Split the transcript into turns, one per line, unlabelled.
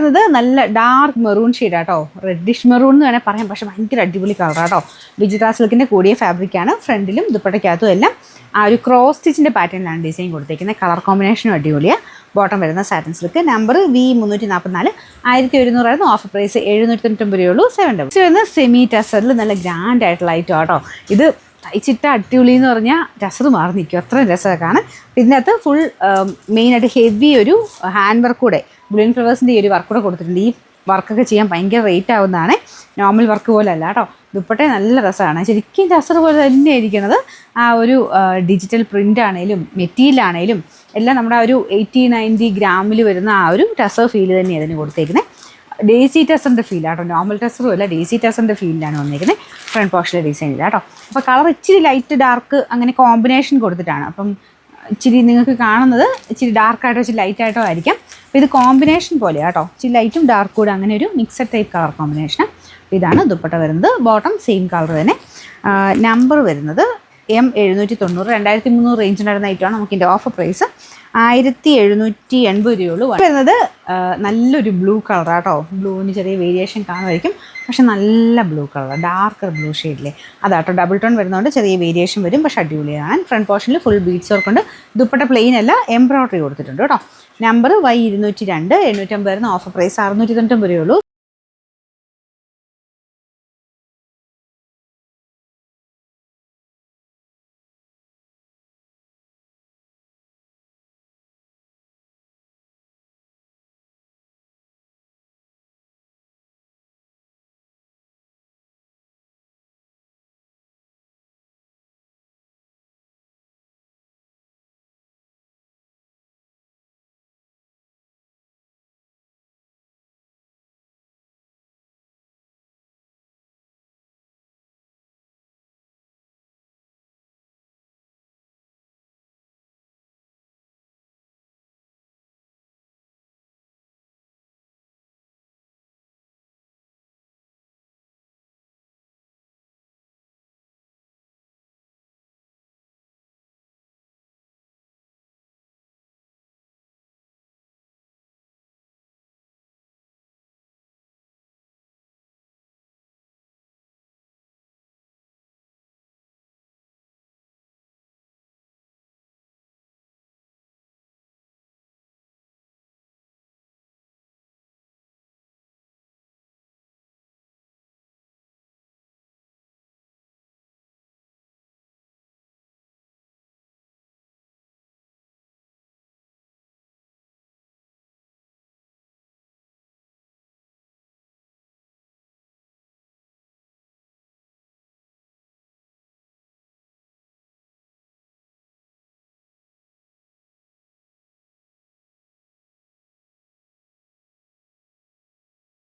വരുന്നത് നല്ല dark maroon ഷെയ്ഡാട്ടോ, reddish maroon എന്ന് വേണേൽ പറയാം. പക്ഷേ ഭയങ്കര അടിപൊളി കളറാട്ടോ. വിജിത്ര സിൽക്കിൻ്റെ കൂടിയ ഫാബ്രിക്കാണ്. ഫ്രണ്ടിലും ദുപ്പട്ടയ്ക്കകത്തും എല്ലാം ആ ഒരു ക്രോസ് സ്റ്റിച്ചിൻ്റെ പാറ്റേണിലാണ് ഡിസൈൻ കൊടുത്തേക്കുന്നത്. കളർ കോമ്പിനേഷനും അടിപൊളിയാണ്. ബോട്ടം വരുന്ന satin silk. Number V344, 1100 offer price 799 രൂപയുള്ളൂ. 7 ഡബിൾ വരുന്ന സെമി ടസറിൽ നല്ല ഗ്രാൻഡ് ആയിട്ടുള്ള ഐറ്റം ആട്ടോ. ഇത് തയ്ച്ചിട്ട അടിപൊളി എന്ന് പറഞ്ഞാൽ ടസർ മാറി നിൽക്കും, അത്രയും രസമൊക്കെയാണ്. ഇതിനകത്ത് ഫുൾ മെയിനായിട്ട് ഹെവി ഒരു ഹാൻഡ് വർക്ക് കൂടെ, ബ്ലൂയിൻ ഫ്ലവേഴ്സിൻ്റെ ഈ ഒരു വർക്ക് കൂടെ കൊടുത്തിട്ടുണ്ട്. ഈ വർക്കൊക്കെ ചെയ്യാൻ ഭയങ്കര റേറ്റ് ആവുന്നതാണ്, നോർമൽ വർക്ക് പോലെ അല്ല കേട്ടോ. ദുപ്പട്ട നല്ല രസമാണ്, ശരിക്കും ടസർ പോലെ തന്നെ ഇരിക്കുന്നത്. ആ ഒരു ഡിജിറ്റൽ പ്രിൻ്റ് ആണെങ്കിലും മെറ്റീരിയലാണെങ്കിലും എല്ലാം നമ്മുടെ ആ ഒരു 80-90 ഗ്രാമിൽ വരുന്ന ആ ഒരു ടസർ ഫീൽ തന്നെയാണ് അതിന് കൊടുത്തേക്കുന്നത്. ഡേസി ടസറിൻ്റെ ഫീലാട്ടോ, നോർമൽ ടസറും അല്ല, ഡേസി ടസറിൻ്റെ ഫീലിലാണ് വന്നിരിക്കുന്നത്. ഫ്രണ്ട് പോർഷനിലെ ഡിസൈൻ ഇല്ല കേട്ടോ. അപ്പോൾ കളർ ഇച്ചിരി ലൈറ്റ് ഡാർക്ക് അങ്ങനെ കോമ്പിനേഷൻ കൊടുത്തിട്ടാണ്. അപ്പം ഇച്ചിരി നിങ്ങൾക്ക് കാണുന്നത് ഇച്ചിരി ഡാർക്കായിട്ടോ ഇച്ചിരി ലൈറ്റായിട്ടോ ആയിരിക്കാം. അപ്പോൾ ഇത് കോമ്പിനേഷൻ പോലെ കേട്ടോ, ഇച്ചിരി ലൈറ്റും ഡാർക്കും കൂടെ അങ്ങനെ ഒരു മിക്സഡ് ടൈപ്പ് കളർ കോമ്പിനേഷൻ. ഇതാണ് ദുപ്പട്ട വരുന്നത്. ബോട്ടം സെയിം കളർ തന്നെ. നമ്പർ വരുന്നത് M790, 2300 റേഞ്ച് ഉണ്ടായിരുന്ന ഐറ്റമാണ്. നമുക്കിൻ്റെ ഓഫർ പ്രൈസ് 1780 രൂപയുള്ളൂ. വരുന്നത് നല്ലൊരു ബ്ലൂ കളറാട്ടോ. ബ്ലൂവിന് ചെറിയ വേരിയേഷൻ കാണുമായിരിക്കും, പക്ഷെ നല്ല ബ്ലൂ കളർ, ഡാർക്ക് ബ്ലൂ ഷെയ്ഡിലെ അതാട്ടോ. ഡബിൾ ടോൺ വരുന്നതുകൊണ്ട് ചെറിയ വേരിയേഷൻ വരും, പക്ഷേ അടിപൊളിയാണ്. ഫ്രണ്ട് പോർഷനിൽ ഫുൾ ബീഡ്സ് വർക്ക് ഉണ്ട്. ദുപ്പട്ട പ്ലെയിൻ അല്ല, എംബ്രോയ്ഡറി കൊടുത്തിട്ടുണ്ട് കേട്ടോ. നമ്പർ Y202, 750 വരുന്ന ഓഫർ പ്രൈസ് 699 രൂപയുള്ളൂ.